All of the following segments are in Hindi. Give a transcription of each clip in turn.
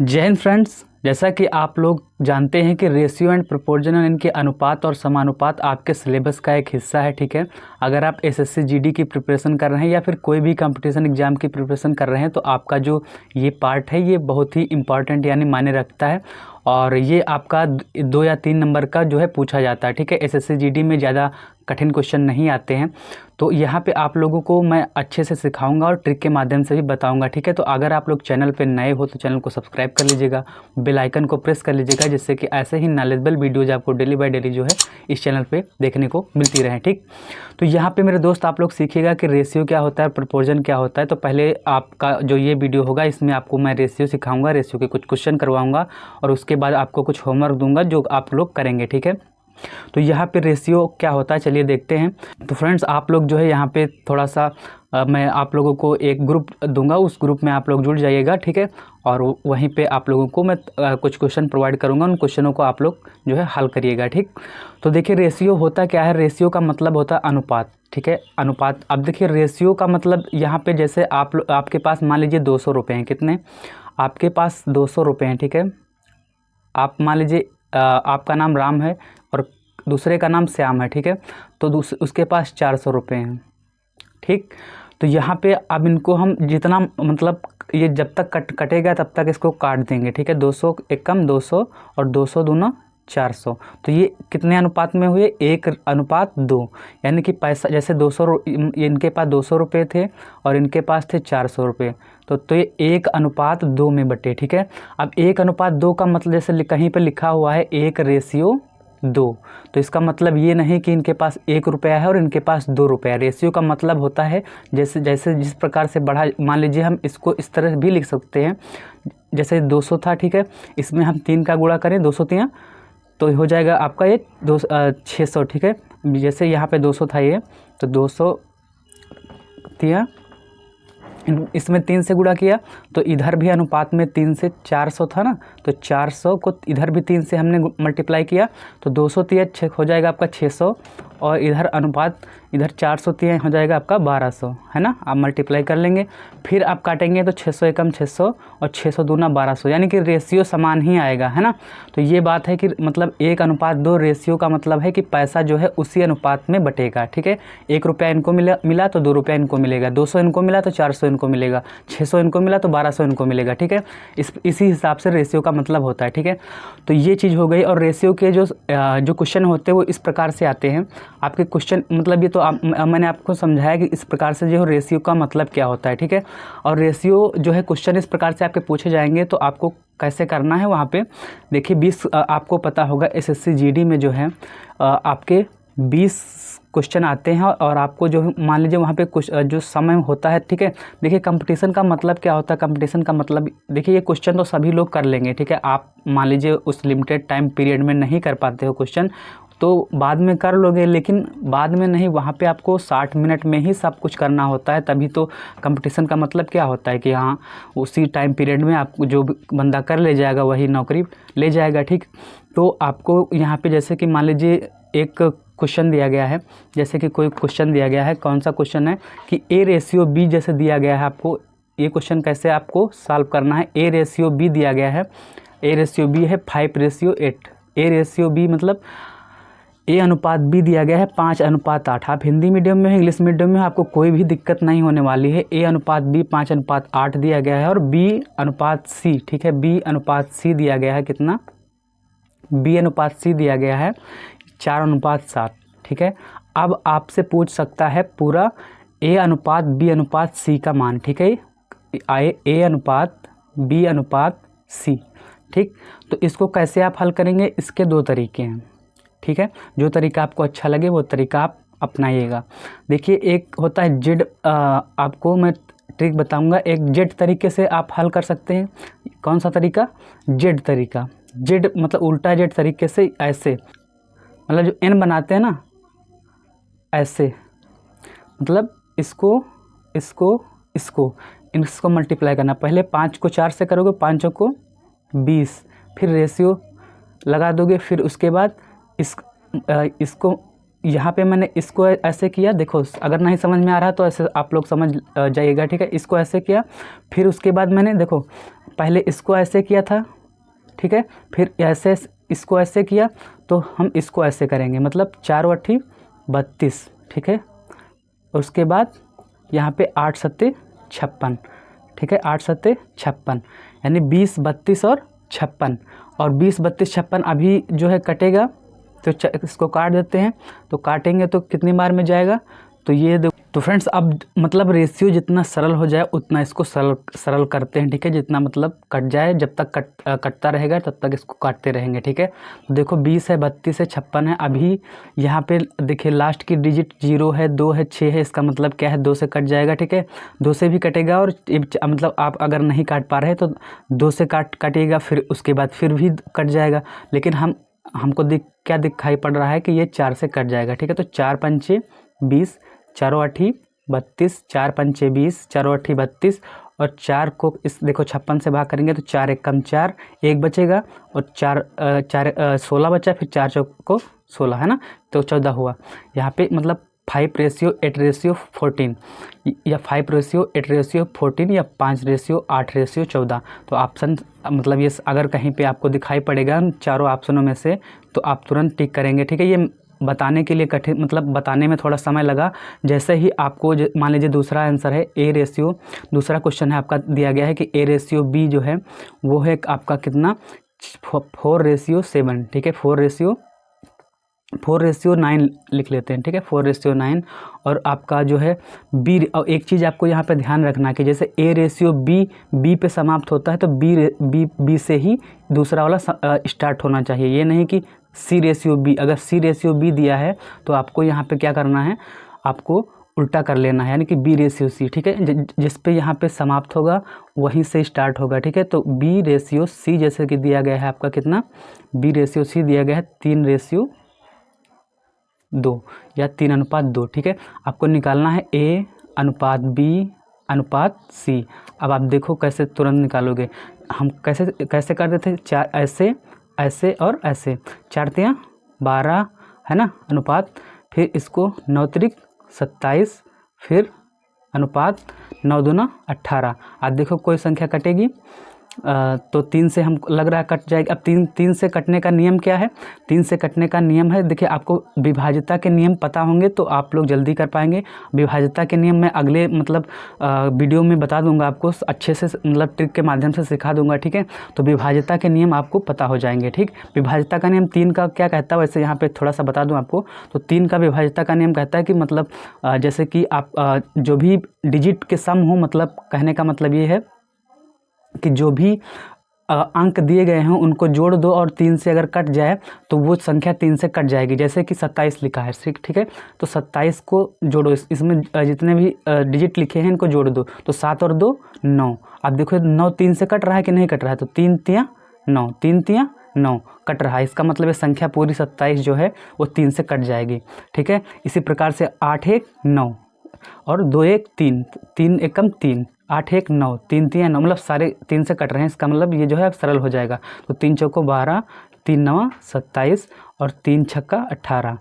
जय हिंद फ्रेंड्स। जैसा कि आप लोग जानते हैं कि रेशियो एंड प्रोपोर्शनल इनके अनुपात और समानुपात आपके सिलेबस का एक हिस्सा है। ठीक है, अगर आप एसएससी जीडी की प्रिपरेशन कर रहे हैं या फिर कोई भी कंपटीशन एग्जाम की प्रिपरेशन कर रहे हैं तो आपका जो ये पार्ट है ये बहुत ही इंपॉर्टेंट यानी मायने रखता है और ये आपका 2 या 3 नंबर का जो है पूछा जाता है। ठीक है, एसएससी जीडी में ज़्यादा कठिन क्वेश्चन नहीं आते हैं, तो यहाँ पे आप लोगों को मैं अच्छे से सिखाऊंगा और ट्रिक के माध्यम से भी बताऊंगा। ठीक है, तो अगर आप लोग चैनल पे नए हो तो चैनल को सब्सक्राइब कर लीजिएगा, बेल आइकन को प्रेस कर लीजिएगा, जिससे कि ऐसे ही नॉलेजेबल वीडियोज आपको डेली बाय डेली जो है इस चैनल पे देखने को मिलती रहे। ठीक, तो यहाँ पे मेरे दोस्त आप लोग सीखिएगा कि रेशियो क्या होता है, प्रोपोर्शन क्या होता है। तो पहले आपका जो ये वीडियो होगा इसमें आपको मैं रेशियो सिखाऊंगा, रेशियो के कुछ क्वेश्चन करवाऊँगा और उसके बाद आपको कुछ होमवर्क दूंगा जो आप लोग करेंगे। ठीक है, तो यहाँ पे रेशियो क्या होता है चलिए देखते हैं। तो फ्रेंड्स आप लोग जो है यहाँ पे थोड़ा सा मैं आप लोगों को एक ग्रुप दूंगा, उस ग्रुप में आप लोग जुड़ जाइएगा। ठीक है, और वहीं पे आप लोगों को मैं कुछ क्वेश्चन प्रोवाइड करूँगा, उन क्वेश्चनों को आप लोग जो है हल करिएगा। ठीक, तो देखिए रेशियो होता क्या है। रेशियो का मतलब होता है अनुपात। ठीक है, अनुपात। अब देखिए रेशियो का मतलब यहाँ पे जैसे आपके पास मान लीजिए 200 रुपये हैं। कितने? आपके पास 200 रुपये हैं। ठीक है, आप मान लीजिए आपका नाम राम है और दूसरे का नाम श्याम है। ठीक है, तो उसके पास 400 रुपये हैं। ठीक, तो यहाँ पे अब इनको हम जितना मतलब ये जब तक कटेगा तब तक इसको काट देंगे। ठीक है, 200 एक कम 200 और 200 दूना 400। तो ये कितने अनुपात में हुए? 1:2। यानी कि पैसा जैसे 200 इनके पास 200 रुपये थे और इनके पास थे 400 रुपये, तो ये 1:2 में बटे। ठीक है, अब 1:2 का मतलब जैसे कहीं पे लिखा हुआ है 1:2, तो इसका मतलब ये नहीं कि इनके पास 1 रुपया है और इनके पास 2 रुपया। रेशियो का मतलब होता है जैसे जैसे जिस प्रकार से बढ़ा, मान लीजिए हम इसको इस तरह भी लिख सकते हैं, जैसे 200 था। ठीक है, इसमें हम 3 का गुणा करें 200 3 तो हो जाएगा आपका ये 600। ठीक है, जैसे यहाँ पे 200 था ये, तो 200 3 इसमें 3 से गुणा किया तो इधर भी अनुपात में 3 से 400 था ना, तो 400 को इधर भी 3 से हमने मल्टीप्लाई किया तो 200 3 हो जाएगा आपका 600 और इधर अनुपात इधर 400 3 हो जाएगा आपका 1200, है ना। आप मल्टीप्लाई कर लेंगे, फिर आप काटेंगे तो 600 एकम 600 और 600 दूना 1200, यानी कि रेशियो समान ही आएगा, है ना। तो ये बात है कि मतलब 1:2 रेशियो का मतलब है कि पैसा जो है उसी अनुपात में बटेगा। ठीक है, 1 रुपया इनको मिला तो 2 रुपया इनको मिलेगा, 200 इनको मिला तो 400 इनको मिलेगा, 600 इनको मिला तो 1200 इनको मिलेगा। ठीक है, इसी हिसाब से रेशियो का मतलब होता है। ठीक है, तो ये चीज़ हो गई। और रेशियो के जो क्वेश्चन होते हैं वो इस प्रकार से आते हैं आपके क्वेश्चन, मतलब ये तो मैंने आपको समझाया कि इस प्रकार से जो रेशियो का मतलब क्या होता है। ठीक है, और रेशियो जो है क्वेश्चन इस प्रकार से आपके पूछे जाएंगे, तो आपको कैसे करना है वहाँ पे देखिए 20 आपको पता होगा एसएससी जीडी में जो है आपके 20 क्वेश्चन आते हैं और आपको जो मान लीजिए वहाँ पे कुछ जो समय होता है। ठीक है, देखिए कंपटीशन का मतलब क्या होता है। कंपटीशन का मतलब देखिए ये क्वेश्चन तो सभी लोग कर लेंगे। ठीक है, आप मान लीजिए उस लिमिटेड टाइम पीरियड में नहीं कर पाते हो क्वेश्चन तो बाद में कर लोगे, लेकिन बाद में नहीं, वहाँ पे आपको 60 मिनट में ही सब कुछ करना होता है। तभी तो कंपटीशन का मतलब क्या होता है कि हाँ उसी टाइम पीरियड में आपको जो बंदा कर ले जाएगा वही नौकरी ले जाएगा। ठीक, तो आपको यहाँ पे जैसे कि मान लीजिए एक क्वेश्चन दिया गया है, जैसे कि कोई क्वेश्चन दिया गया है, कौन सा क्वेश्चन है कि A:B जैसे दिया गया है, आपको ये क्वेश्चन कैसे आपको सॉल्व करना है। A:B दिया गया है, A:B है 5:8। A:B मतलब A:B दिया गया है 5:8। आप हिंदी मीडियम में इंग्लिश मीडियम में आपको कोई भी दिक्कत नहीं होने वाली है। A:B 5:8 दिया गया है और B:C। ठीक है, B:C दिया गया है कितना? B:C दिया गया है 4:7। ठीक है, अब आपसे पूछ सकता है पूरा A:B:C का मान। ठीक है, A:B:C। ठीक, तो इसको कैसे आप हल करेंगे? इसके 2 तरीके हैं। ठीक है, जो तरीका आपको अच्छा लगे वो तरीका आप अपनाइएगा। देखिए एक होता है जेड, आपको मैं ट्रिक बताऊंगा। एक जेड तरीके से आप हल कर सकते हैं। कौन सा तरीका? जेड तरीका। जेड मतलब उल्टा जेड तरीके से, ऐसे मतलब जो एन बनाते हैं ना, ऐसे मतलब इसको मल्टीप्लाई करना। पहले 5 को 4 से करोगे, 5 को 20, फिर रेशियो लगा दोगे, फिर उसके बाद इसको यहाँ पे मैंने इसको ऐसे किया। देखो अगर नहीं समझ में आ रहा तो ऐसे आप लोग समझ जाइएगा। ठीक है, इसको ऐसे किया, फिर उसके बाद मैंने देखो पहले इसको ऐसे किया था, ठीक है, फिर ऐसे इसको ऐसे किया, तो हम इसको ऐसे करेंगे, मतलब 4 8 32, ठीक है। उसके बाद यहाँ पे 8 7 56, ठीक है, 8 7 56, यानी 20 32 और 56, और 20 32 56 अभी जो है कटेगा, तो इसको काट देते हैं, तो काटेंगे तो कितनी बार में जाएगा, तो ये तो फ्रेंड्स अब मतलब रेशियो जितना सरल हो जाए उतना इसको सरल करते हैं, ठीक है, जितना मतलब कट जाए, जब तक कटता रहेगा तब तक इसको काटते रहेंगे, ठीक है। तो देखो 20 है, 32 है, 56 है, अभी यहाँ पे देखिए लास्ट की डिजिट 0 है, 2 है, 6 है, इसका मतलब क्या है 2 से कट जाएगा, ठीक है, 2 से भी कटेगा, और मतलब आप अगर नहीं काट पा रहे तो 2 से काटिएगा, फिर उसके बाद फिर भी कट जाएगा, लेकिन हमको क्या दिखाई पड़ रहा है कि ये 4 से कट जाएगा, ठीक है। तो 4 पंचे 20, 4 8 32, 4 पंचे 20, 4 8 32, और 4 को इस देखो 56 से भाग करेंगे तो 4 1 कम 4, 1 बचेगा, और 16 बचा, फिर 4 चौक को 16, है ना, तो 14 हुआ। यहाँ पे मतलब 5:8:14, या 5:8:14, या 5:8:14। तो ऑप्शन मतलब ये अगर कहीं पे आपको दिखाई पड़ेगा चारों ऑप्शनों में से, तो आप तुरंत टिक करेंगे, ठीक है। ये बताने के लिए कठिन, मतलब बताने में थोड़ा समय लगा। जैसे ही आपको मान लीजिए दूसरा आंसर है दूसरा क्वेश्चन है आपका दिया गया है कि A:B जो है वो है आपका कितना 4:7, ठीक है, 4:9 लिख लेते हैं, ठीक है, 4:9। और आपका जो है B, और एक चीज़ आपको यहाँ पे ध्यान रखना कि जैसे A:B पे समाप्त होता है, तो B से ही दूसरा वाला स्टार्ट होना चाहिए। ये नहीं कि C:B, अगर C:B दिया है तो आपको यहाँ पे क्या करना है, आपको उल्टा कर लेना है, यानी कि B:C, ठीक है, जिस पे यहाँ पे समाप्त होगा वहीं से स्टार्ट होगा, ठीक है। तो B:C जैसे कि दिया गया है आपका कितना, B:C दिया गया है 3:2 या 3:2, ठीक है। आपको निकालना है A:B:C। अब आप देखो कैसे तुरंत निकालोगे, हम कैसे कर देते हैं, 4 ऐसे और ऐसे, 4 तियां 12, है ना, अनुपात, फिर इसको 9 त्रिक 27, फिर अनुपात 9 दूना 18। अब देखो कोई संख्या कटेगी तो 3 से हम लग रहा है कट जाएगी। अब 3 से कटने का नियम क्या है, 3 से कटने का नियम है, देखिए आपको विभाज्यता के नियम पता होंगे तो आप लोग जल्दी कर पाएंगे। विभाज्यता के नियम मैं अगले मतलब वीडियो में बता दूंगा आपको, अच्छे से मतलब ट्रिक के माध्यम से सिखा दूंगा, ठीक है। तो विभाज्यता के नियम आपको पता हो जाएंगे, ठीक। विभाज्यता का नियम 3 का क्या कहता है, वैसे यहाँ पर थोड़ा सा बता दूँ आपको। तो 3 का विभाज्यता का नियम कहता है कि मतलब जैसे कि आप जो भी डिजिट के सम हो, मतलब कहने का मतलब ये है कि जो भी अंक दिए गए हैं उनको जोड़ दो, और 3 से अगर कट जाए तो वो संख्या 3 से कट जाएगी। जैसे कि 27 लिखा है, ठीक है, तो 27 को जोड़ो, इसमें जितने भी डिजिट लिखे हैं इनको जोड़ दो, तो 7 और 2 9। अब देखो 9 3 से कट रहा है कि नहीं कट रहा है, तो 3 तियां 9, 3 तियां 9 कट रहा है, इसका मतलब ये संख्या पूरी 27 जो है वो 3 से कट जाएगी, ठीक है। इसी प्रकार से 8 1 9 और 2 1 3, 3 एकम 3, 8 1 9, 3 3 9, मतलब सारे 3 से कट रहे हैं, इसका मतलब ये जो है अब सरल हो जाएगा। तो 3 चौको 12, 3 9 27 और 3 छक्का 18,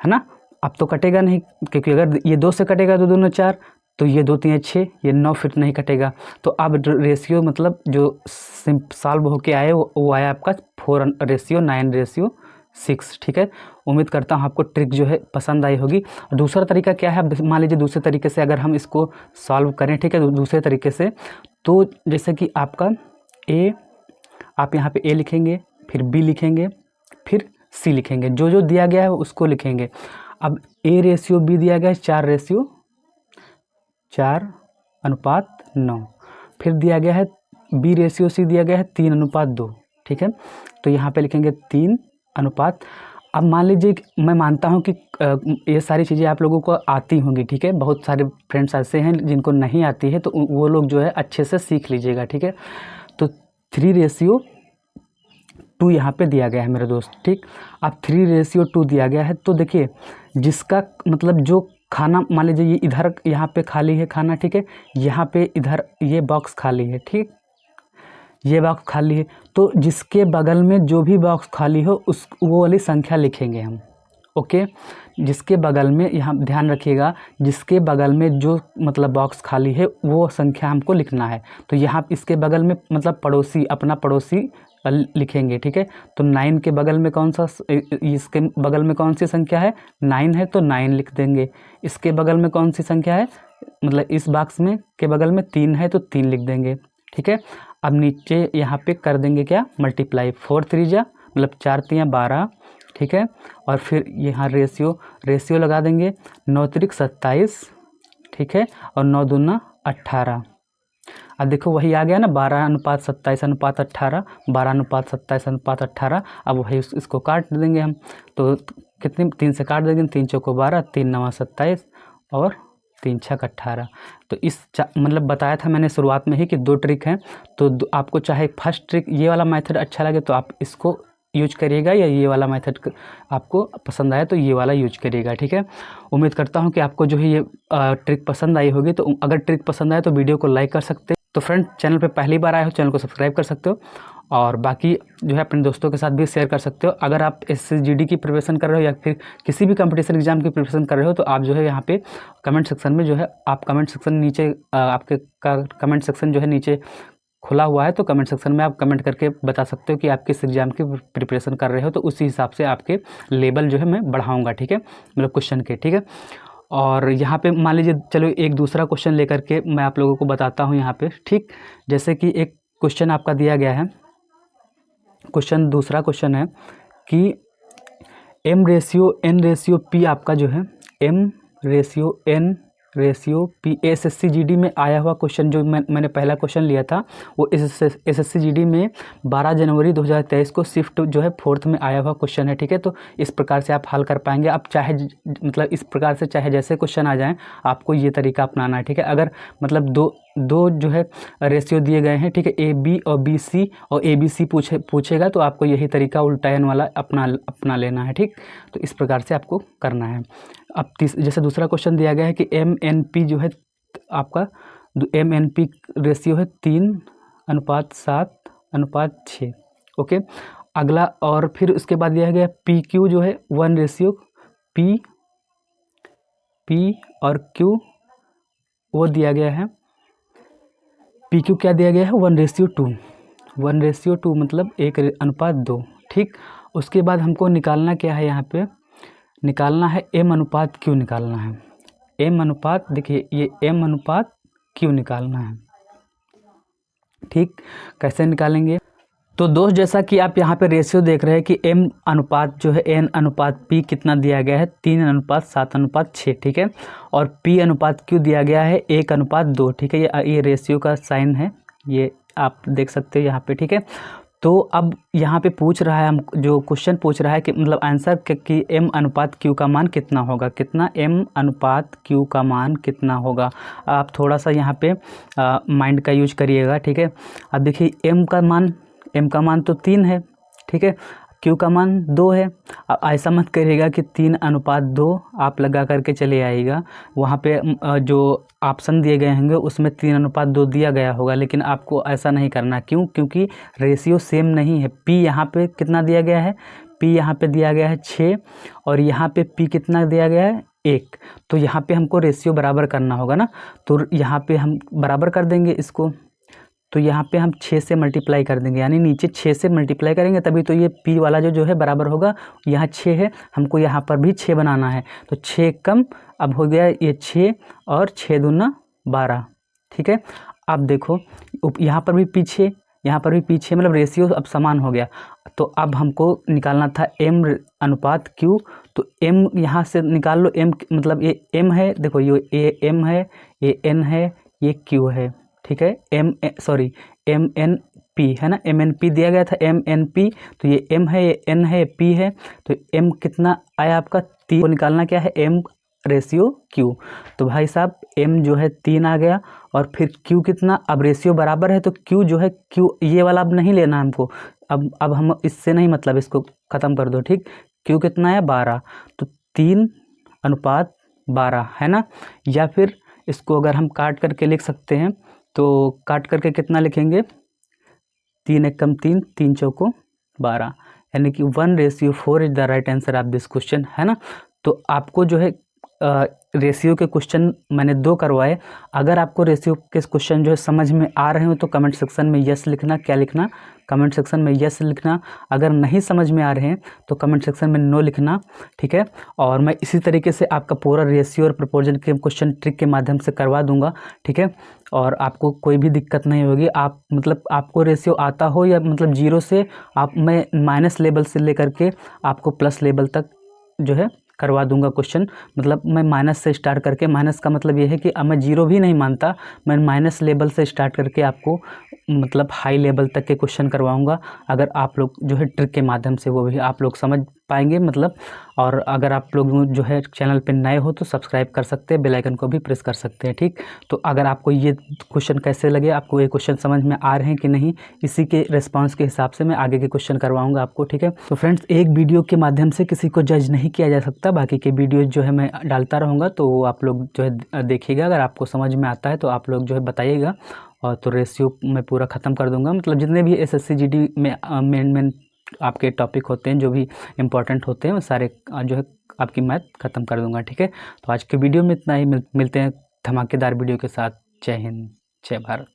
है ना। अब तो कटेगा नहीं, क्योंकि अगर ये 2 से कटेगा तो दोनों 4, तो ये 2 3 6, ये 9 फिर नहीं कटेगा। तो अब रेशियो मतलब जो सॉल्व होके आए वो आया आपका 4:9:6, ठीक है। उम्मीद करता हूँ आपको ट्रिक जो है पसंद आई होगी। दूसरा तरीका क्या है, अब मान लीजिए दूसरे तरीके से अगर हम इसको सॉल्व करें, ठीक है, दूसरे तरीके से, तो जैसे कि आपका A, आप यहाँ पे A लिखेंगे, फिर B लिखेंगे, फिर C लिखेंगे, जो जो दिया गया है उसको लिखेंगे। अब A:B दिया गया है 4:9, फिर दिया गया है B:C दिया गया है 3:2, ठीक है। तो यहाँ पे लिखेंगे 3:। अब मान लीजिए मैं मानता हूँ कि ये सारी चीज़ें आप लोगों को आती होंगी, ठीक है। बहुत सारे फ्रेंड्स ऐसे हैं जिनको नहीं आती है, तो वो लोग जो है अच्छे से सीख लीजिएगा, ठीक है। तो 3:2 यहाँ पे दिया गया है मेरे दोस्त, ठीक। अब 3:2 दिया गया है, तो देखिए जिसका मतलब जो खाना, मान लीजिए ये इधर यहाँ पे खाली है खाना, ठीक है, यहाँ पे इधर ये बॉक्स खाली है, ठीक, ये बॉक्स खाली है, तो जिसके बगल में जो भी बॉक्स खाली हो वो वाली संख्या लिखेंगे हम, ओके। जिसके बगल में, यहाँ ध्यान रखिएगा, जिसके बगल में जो मतलब बॉक्स खाली है वो संख्या हमको लिखना है। तो यहाँ इसके बगल में मतलब पड़ोसी, अपना पड़ोसी लिखेंगे, ठीक है। तो 9 के बगल में कौन सा, इसके बगल में कौन सी संख्या है, 9 है तो 9 लिख देंगे। इसके बगल में कौन सी संख्या है, मतलब इस बॉक्स में के बगल में 3 है तो 3 लिख देंगे, ठीक है। अब नीचे यहाँ पे कर देंगे क्या, मल्टीप्लाई, 4 3 जा मतलब 4 3 12, ठीक है। और फिर यहाँ रेशियो लगा देंगे, 9 त्रिक 27, ठीक है, और 9 दूना 18। अब देखो वही आ गया ना, 12:27:18, 12:27:18। अब वही इसको काट देंगे हम, तो कितने, 3 से काट देंगे, 3 चौको 12, 3 9 27 और 3 6 18। तो इस मतलब बताया था मैंने शुरुआत में ही कि 2 ट्रिक हैं। तो आपको चाहे फर्स्ट ट्रिक ये वाला मेथड अच्छा लगे तो आप इसको यूज करिएगा, या ये वाला मेथड आपको पसंद आया तो ये वाला यूज करिएगा, ठीक है। उम्मीद करता हूँ कि आपको जो है ये ट्रिक पसंद आई होगी। तो अगर ट्रिक पसंद आए तो वीडियो को लाइक कर सकते हैं। तो फ्रेंड, चैनल पे पहली बार आए हो, चैनल को सब्सक्राइब कर सकते हो, और बाकी जो है अपने दोस्तों के साथ भी शेयर कर सकते हो। अगर आप SSGD की प्रिपरेशन कर रहे हो या फिर किसी भी कंपटीशन एग्जाम की प्रिपरेशन कर रहे हो तो आप जो है यहाँ पे कमेंट सेक्शन में जो है, आप कमेंट सेक्शन नीचे, आपके कमेंट सेक्शन जो है नीचे खुला हुआ है, तो कमेंट सेक्शन में आप कमेंट करके बता सकते हो कि आप किस एग्जाम की प्रिपरेशन कर रहे हो। तो उसी हिसाब से आपके लेवल जो है मैं बढ़ाऊँगा, ठीक है, मतलब क्वेश्चन के, ठीक है। और यहाँ पे मान लीजिए, चलो एक दूसरा क्वेश्चन लेकर के मैं आप लोगों को बताता हूँ यहाँ पे, ठीक। जैसे कि एक क्वेश्चन आपका दिया गया है, दूसरा क्वेश्चन है कि M/N/P आपका जो है, M/N/P SSCGD में आया हुआ क्वेश्चन, जो मैंने पहला क्वेश्चन लिया था वो SSCGD में 12 जनवरी 2023 को शिफ्ट जो है 4th में आया हुआ क्वेश्चन है, ठीक है। तो इस प्रकार से आप हल कर पाएंगे। आप चाहे मतलब इस प्रकार से चाहे जैसे क्वेश्चन आ जाएं, आपको ये तरीका अपनाना है, ठीक है। अगर मतलब दो जो है रेशियो दिए गए हैं, ठीक है, AB और BC, और ABC पूछेगा तो आपको यही तरीका उल्टा एन वाला अपना लेना है, ठीक। तो इस प्रकार से आपको करना है। अब जैसे दूसरा क्वेश्चन दिया गया है कि MNP जो है आपका, MNP रेशियो है 3:7:6, ओके। अगला, और फिर उसके बाद दिया गया PQ जो है 1:P और Q वो दिया गया है, PQ क्या दिया गया है, 1:2 मतलब 1:2, ठीक। उसके बाद हमको निकालना क्या है, यहाँ पे निकालना है M/Q निकालना है। देखिए ये M/Q निकालना है, ठीक। कैसे निकालेंगे, तो दोस्त जैसा कि आप यहाँ पे रेशियो देख रहे हैं कि M अनुपात जो है N/P कितना दिया गया है, 3:7:6, ठीक है। और P/Q दिया गया है 1:2, ठीक है। ये रेशियो का साइन है, ये आप देख सकते हो यहाँ पे, ठीक है। तो अब यहाँ पे पूछ रहा है, हम जो क्वेश्चन पूछ रहा है कि मतलब आंसर कि M/Q का मान कितना होगा, कितना M/Q का मान कितना होगा। आप थोड़ा सा यहाँ पे माइंड का यूज करिएगा, ठीक है। अब देखिए M का मान तो 3 है, ठीक है, Q का मान 2 है। अब ऐसा मत करिएगा कि 3:2 आप लगा करके चले आइएगा, वहाँ पे जो ऑप्शन दिए गए होंगे उसमें 3:2 दिया गया होगा, लेकिन आपको ऐसा नहीं करना। क्यों? क्योंकि रेशियो सेम नहीं है। P यहाँ पे कितना दिया गया है, P यहाँ पे दिया गया है 6, और यहाँ पे P कितना दिया गया है 1। तो यहाँ पे हमको रेशियो बराबर करना होगा ना, तो यहाँ पे हम बराबर कर देंगे इसको। तो यहाँ पे हम 6 से मल्टीप्लाई कर देंगे, यानी नीचे 6 से मल्टीप्लाई करेंगे तभी तो ये P वाला जो है बराबर होगा। यहाँ 6 है, हमको यहाँ पर भी 6 बनाना है, तो 6 कम अब हो गया ये 6 और 6 दूना 12, ठीक है। अब देखो यहाँ पर भी पीछे, यहाँ पर भी पीछे, मतलब रेशियो अब समान हो गया। तो अब हमको निकालना था M/Q, तो M यहाँ से निकाल लो। M मतलब ये M है, देखो ये M है, ये N है, ये Q है, ठीक है। MNP है ना, MNP दिया गया था, MNP। तो ये M है, ये N है, ये P है। तो M कितना आया आपका 3 को निकालना क्या है, M/Q। तो भाई साहब M जो है 3 आ गया, और फिर Q कितना, अब रेशियो बराबर है तो Q जो है, Q ये वाला अब नहीं लेना हमको, अब हम इससे नहीं, मतलब इसको ख़त्म कर दो, ठीक। Q कितना है 12, तो 3:12 है ना। या फिर इसको अगर हम काट करके लिख सकते हैं, तो काट करके कितना लिखेंगे, 3 एकम 3, 3 चौको 12, यानी कि 1:4 is the right answer of this question, है ना। तो आपको जो है रेशियो के क्वेश्चन मैंने 2 करवाए। अगर आपको रेशियो के क्वेश्चन जो है समझ में आ रहे हो तो कमेंट सेक्शन में यस लिखना। क्या लिखना? कमेंट सेक्शन में यस लिखना। अगर नहीं समझ में आ रहे हैं तो कमेंट सेक्शन में नो लिखना, ठीक है। और मैं इसी तरीके से आपका पूरा रेशियो और प्रोपोर्शन के क्वेश्चन ट्रिक के माध्यम से करवा दूंगा, ठीक है। और आपको कोई भी दिक्कत नहीं होगी। आप मतलब आपको रेशियो आता हो या मतलब 0 से मैं माइनस लेवल से लेकर के आपको प्लस लेवल तक जो है करवा दूंगा क्वेश्चन। मतलब मैं माइनस से स्टार्ट करके, माइनस का मतलब ये है कि अब मैं 0 भी नहीं मानता, मैं माइनस लेवल से स्टार्ट करके आपको मतलब हाई लेवल तक के क्वेश्चन करवाऊंगा। अगर आप लोग जो है ट्रिक के माध्यम से वो भी आप लोग समझ पाएंगे मतलब। और अगर आप लोग जो है चैनल पे नए हो तो सब्सक्राइब कर सकते हैं, बेल आइकन को भी प्रेस कर सकते हैं, ठीक। तो अगर आपको ये क्वेश्चन कैसे लगे, आपको ये क्वेश्चन समझ में आ रहे हैं कि नहीं, इसी के रिस्पांस के हिसाब से मैं आगे के क्वेश्चन करवाऊंगा आपको, ठीक है। तो फ्रेंड्स, एक वीडियो के माध्यम से किसी को जज नहीं किया जा सकता। बाकी के वीडियो जो है मैं डालता रहूँगा, तो आप लोग जो है देखिएगा। अगर आपको समझ में आता है तो आप लोग जो है बताइएगा। और तो रेशियो मैं पूरा ख़त्म कर दूंगा। मतलब जितने भी एसएससी जीडी में मेन आपके टॉपिक होते हैं, जो भी इम्पोर्टेंट होते हैं, वो सारे जो है आपकी मैथ ख़त्म कर दूंगा, ठीक है। तो आज के वीडियो में इतना ही। मिलते हैं धमाकेदार वीडियो के साथ। जय हिंद, जय भारत।